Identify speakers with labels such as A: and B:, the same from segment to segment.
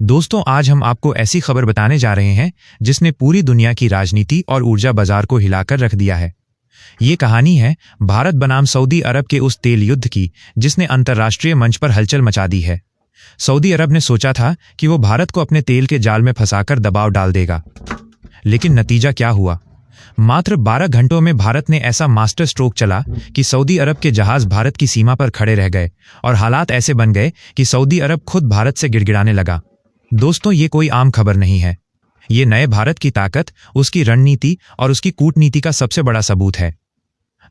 A: दोस्तों, आज हम आपको ऐसी खबर बताने जा रहे हैं जिसने पूरी दुनिया की राजनीति और ऊर्जा बाजार को हिलाकर रख दिया है। ये कहानी है भारत बनाम सऊदी अरब के उस तेल युद्ध की जिसने अंतर्राष्ट्रीय मंच पर हलचल मचा दी है। सऊदी अरब ने सोचा था कि वो भारत को अपने तेल के जाल में फंसाकर दबाव डाल देगा, लेकिन नतीजा क्या हुआ? मात्र 12 घंटों में भारत ने ऐसा मास्टर स्ट्रोक चला कि सऊदी अरब के जहाज भारत की सीमा पर खड़े रह गए और हालात ऐसे बन गए कि सऊदी अरब खुद भारत से गिड़गिड़ाने लगा। दोस्तों, ये कोई आम खबर नहीं है। ये नए भारत की ताकत, उसकी रणनीति और उसकी कूटनीति का सबसे बड़ा सबूत है।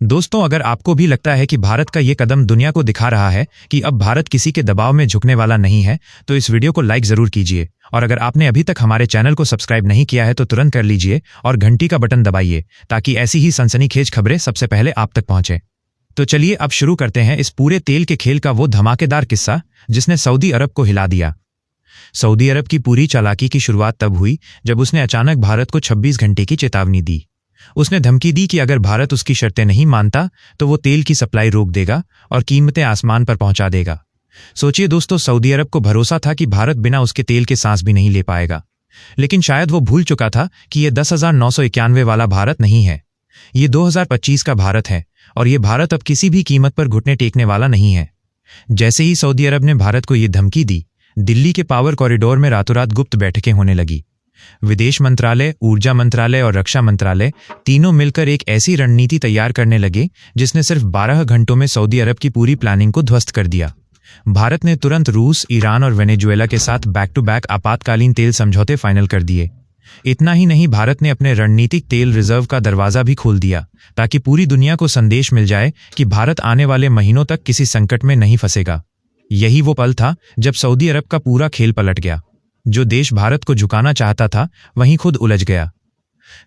A: दोस्तों, अगर आपको भी लगता है कि भारत का ये कदम दुनिया को दिखा रहा है कि अब भारत किसी के दबाव में झुकने वाला नहीं है, तो इस वीडियो को लाइक जरूर कीजिए। और अगर आपने अभी तक हमारे चैनल को सब्सक्राइब नहीं किया है तो तुरंत कर लीजिए और घंटी का बटन दबाइए ताकि ऐसी ही सनसनीखेज खबरें सबसे पहले आप तक पहुंचे। तो चलिए अब शुरू करते हैं इस पूरे तेल के खेल का वो धमाकेदार किस्सा जिसने सऊदी अरब को हिला दिया। सऊदी अरब की पूरी चालाकी की शुरुआत तब हुई जब उसने अचानक भारत को 26 घंटे की चेतावनी दी। उसने धमकी दी कि अगर भारत उसकी शर्तें नहीं मानता तो वो तेल की सप्लाई रोक देगा और कीमतें आसमान पर पहुंचा देगा। सोचिए दोस्तों, सऊदी अरब को भरोसा था कि भारत बिना उसके तेल के सांस भी नहीं ले पाएगा, लेकिन शायद वो भूल चुका था कि ये 10,991 वाला भारत नहीं है। ये 2025 का भारत है और ये भारत अब किसी भी कीमत पर घुटने टेकने वाला नहीं है। जैसे ही सऊदी अरब ने भारत को ये धमकी दी, दिल्ली के पावर कॉरिडोर में रातों रात गुप्त बैठकें होने लगी। विदेश मंत्रालय, ऊर्जा मंत्रालय और रक्षा मंत्रालय तीनों मिलकर एक ऐसी रणनीति तैयार करने लगे जिसने सिर्फ 12 घंटों में सऊदी अरब की पूरी प्लानिंग को ध्वस्त कर दिया। भारत ने तुरंत रूस, ईरान और वेनेजुएला के साथ बैक टू बैक आपातकालीन तेल समझौते फाइनल कर दिए। इतना ही नहीं, भारत ने अपने रणनीतिक तेल रिजर्व का दरवाजा भी खोल दिया ताकि पूरी दुनिया को संदेश मिल जाए कि भारत आने वाले महीनों तक किसी संकट में नहीं फंसेगा। यही वो पल था जब सऊदी अरब का पूरा खेल पलट गया। जो देश भारत को झुकाना चाहता था वहीं खुद उलझ गया।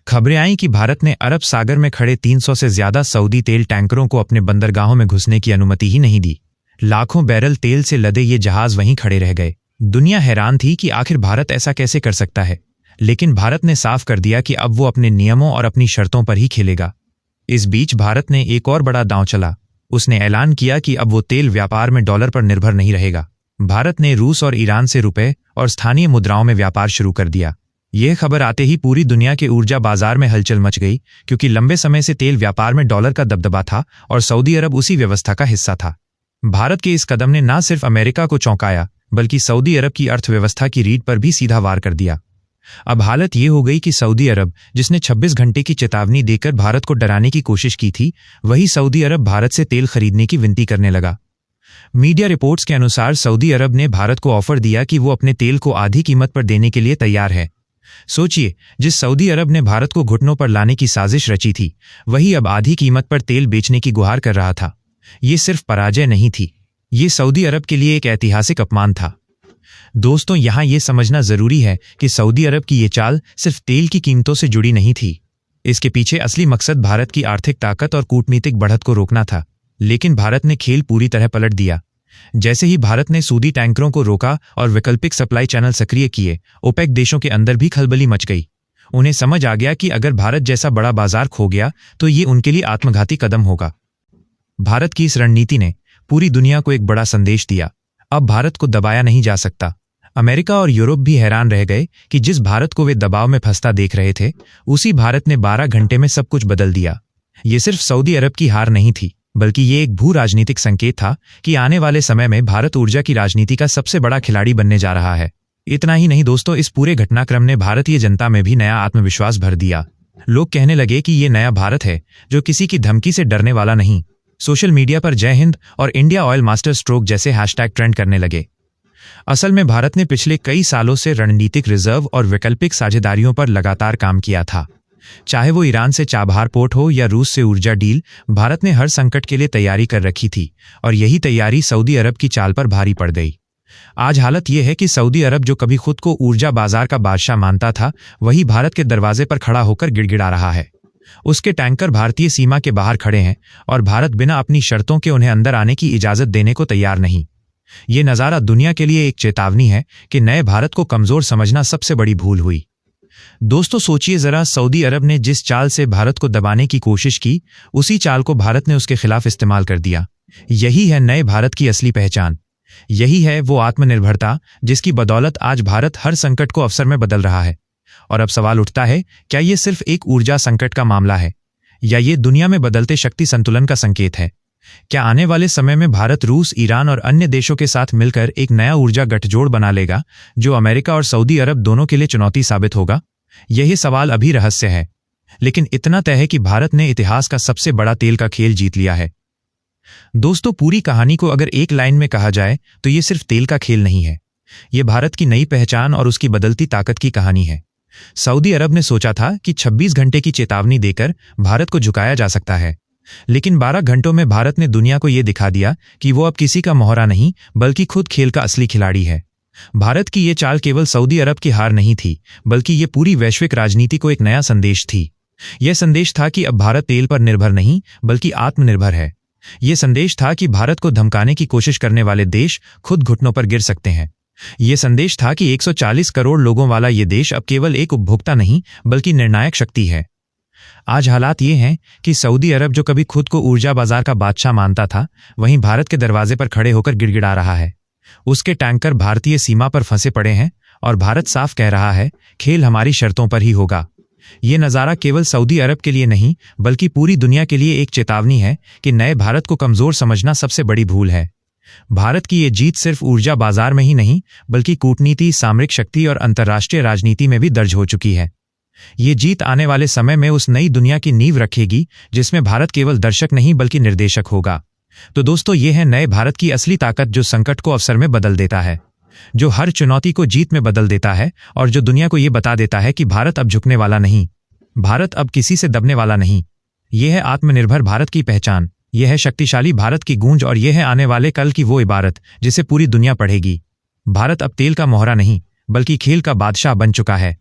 A: खबरें आईं कि भारत ने अरब सागर में खड़े 300 से ज्यादा सऊदी तेल टैंकरों को अपने बंदरगाहों में घुसने की अनुमति ही नहीं दी। लाखों बैरल तेल से लदे ये जहाज वहीं खड़े रह गए। दुनिया हैरान थी कि आखिर भारत ऐसा कैसे कर सकता है, लेकिन भारत ने साफ कर दिया कि अब वो अपने नियमों और अपनी शर्तों पर ही खेलेगा। इस बीच भारत ने एक और बड़ा दांव चला। उसने ऐलान किया कि अब वो तेल व्यापार में डॉलर पर निर्भर नहीं रहेगा। भारत ने रूस और ईरान से रुपए और स्थानीय मुद्राओं में व्यापार शुरू कर दिया। यह खबर आते ही पूरी दुनिया के ऊर्जा बाजार में हलचल मच गई, क्योंकि लंबे समय से तेल व्यापार में डॉलर का दबदबा था और सऊदी अरब उसी व्यवस्था का हिस्सा था। भारत के इस कदम ने न सिर्फ अमेरिका को चौंकाया, बल्कि सऊदी अरब की अर्थव्यवस्था की रीढ़ पर भी सीधा वार कर दिया। अब हालत ये हो गई कि सऊदी अरब, जिसने 26 घंटे की चेतावनी देकर भारत को डराने की कोशिश की थी, वही सऊदी अरब भारत से तेल खरीदने की विनती करने लगा। मीडिया रिपोर्ट्स के अनुसार सऊदी अरब ने भारत को ऑफर दिया कि वो अपने तेल को आधी कीमत पर देने के लिए तैयार है। सोचिए, जिस सऊदी अरब ने भारत को घुटनों पर लाने की साजिश रची थी, वही अब आधी कीमत पर तेल बेचने की गुहार कर रहा था। ये सिर्फ पराजय नहीं थी, ये सऊदी अरब के लिए एक ऐतिहासिक अपमान था। दोस्तों, यहां यह समझना जरूरी है कि सऊदी अरब की ये चाल सिर्फ तेल की कीमतों से जुड़ी नहीं थी। इसके पीछे असली मकसद भारत की आर्थिक ताकत और कूटनीतिक बढ़त को रोकना था। लेकिन भारत ने खेल पूरी तरह पलट दिया। जैसे ही भारत ने सऊदी टैंकरों को रोका और वैकल्पिक सप्लाई चैनल सक्रिय किए, ओपेक देशों के अंदर भी खलबली मच गई। उन्हें समझ आ गया कि अगर भारत जैसा बड़ा बाजार खो गया तो ये उनके लिए आत्मघाती कदम होगा। भारत की इस रणनीति ने पूरी दुनिया को एक बड़ा संदेश दिया। अब भारत को दबाया नहीं जा सकता। अमेरिका और यूरोप भी हैरान रह गए कि जिस भारत को वे दबाव में फंसता देख रहे थे, उसी भारत ने 12 घंटे में सब कुछ बदल दिया। ये सिर्फ सऊदी अरब की हार नहीं थी, बल्कि ये एक भू राजनीतिक संकेत था कि आने वाले समय में भारत ऊर्जा की राजनीति का सबसे बड़ा खिलाड़ी बनने जा रहा है। इतना ही नहीं दोस्तों, इस पूरे घटनाक्रम ने भारतीय जनता में भी नया आत्मविश्वास भर दिया। लोग कहने लगे कि ये नया भारत है जो किसी की धमकी से डरने वाला नहीं। सोशल मीडिया पर जय हिंद और इंडिया ऑयल मास्टर स्ट्रोक जैसे हैशटैग ट्रेंड करने लगे। असल में भारत ने पिछले कई सालों से रणनीतिक रिजर्व और वैकल्पिक साझेदारियों पर लगातार काम किया था। चाहे वो ईरान से चाबहार पोर्ट हो या रूस से ऊर्जा डील, भारत ने हर संकट के लिए तैयारी कर रखी थी और यही तैयारी सऊदी अरब की चाल पर भारी पड़ गई। आज हालत यह है कि सऊदी अरब, जो कभी खुद को ऊर्जा बाजार का बादशाह मानता था, वही भारत के दरवाजे पर खड़ा होकर गिड़गिड़ा रहा है। उसके टैंकर भारतीय सीमा के बाहर खड़े हैं और भारत बिना अपनी शर्तों के उन्हें अंदर आने की इजाजत देने को तैयार नहीं। ये नज़ारा दुनिया के लिए एक चेतावनी है कि नए भारत को कमजोर समझना सबसे बड़ी भूल हुई। दोस्तों, सोचिए जरा, सऊदी अरब ने जिस चाल से भारत को दबाने की कोशिश की, उसी चाल को भारत ने उसके खिलाफ इस्तेमाल कर दिया। यही है नए भारत की असली पहचान। यही है वो आत्मनिर्भरता जिसकी बदौलत आज भारत हर संकट को अवसर में बदल रहा है। और अब सवाल उठता है, क्या ये सिर्फ एक ऊर्जा संकट का मामला है या ये दुनिया में बदलते शक्ति संतुलन का संकेत है? क्या आने वाले समय में भारत रूस, ईरान और अन्य देशों के साथ मिलकर एक नया ऊर्जा गठजोड़ बना लेगा जो अमेरिका और सऊदी अरब दोनों के लिए चुनौती साबित होगा? यही सवाल अभी रहस्य है, लेकिन इतना तय है कि भारत ने इतिहास का सबसे बड़ा तेल का खेल जीत लिया है। दोस्तों, पूरी कहानी को अगर एक लाइन में कहा जाए तो ये सिर्फ तेल का खेल नहीं है, ये भारत की नई पहचान और उसकी बदलती ताकत की कहानी है। सऊदी अरब ने सोचा था कि 26 घंटे की चेतावनी देकर भारत को झुकाया जा सकता है, लेकिन 12 घंटों में भारत ने दुनिया को यह दिखा दिया कि वो अब किसी का मोहरा नहीं बल्कि खुद खेल का असली खिलाड़ी है। भारत की ये चाल केवल सऊदी अरब की हार नहीं थी, बल्कि ये पूरी वैश्विक राजनीति को एक नया संदेश थी। यह संदेश था कि अब भारत तेल पर निर्भर नहीं बल्कि आत्मनिर्भर है। यह संदेश था कि भारत को धमकाने की कोशिश करने वाले देश खुद घुटनों पर गिर सकते हैं। यह संदेश था कि 140 करोड़ लोगों वाला ये देश अब केवल एक उपभोक्ता नहीं बल्कि निर्णायक शक्ति है। आज हालात ये हैं कि सऊदी अरब जो कभी खुद को ऊर्जा बाजार का बादशाह मानता था, वहीं भारत के दरवाजे पर खड़े होकर गिड़गिड़ा रहा है। उसके टैंकर भारतीय सीमा पर फंसे पड़े हैं और भारत साफ कह रहा है, खेल हमारी शर्तों पर ही होगा। ये नज़ारा केवल सऊदी अरब के लिए नहीं बल्कि पूरी दुनिया के लिए एक चेतावनी है कि नए भारत को कमजोर समझना सबसे बड़ी भूल है। भारत की ये जीत सिर्फ ऊर्जा बाजार में ही नहीं बल्कि कूटनीति, सामरिक शक्ति और अंतर्राष्ट्रीय राजनीति में भी दर्ज हो चुकी है। ये जीत आने वाले समय में उस नई दुनिया की नींव रखेगी जिसमें भारत केवल दर्शक नहीं बल्कि निर्देशक होगा। तो दोस्तों, ये है नए भारत की असली ताकत, जो संकट को अवसर में बदल देता है, जो हर चुनौती को जीत में बदल देता है और जो दुनिया को ये बता देता है कि भारत अब झुकने वाला नहीं, भारत अब किसी से दबने वाला नहीं। यह है आत्मनिर्भर भारत की पहचान, यह है शक्तिशाली भारत की गूंज और यह है आने वाले कल की वो इबारत जिसे पूरी दुनिया पढ़ेगी। भारत अब तेल का मोहरा नहीं बल्कि खेल का बादशाह बन चुका है।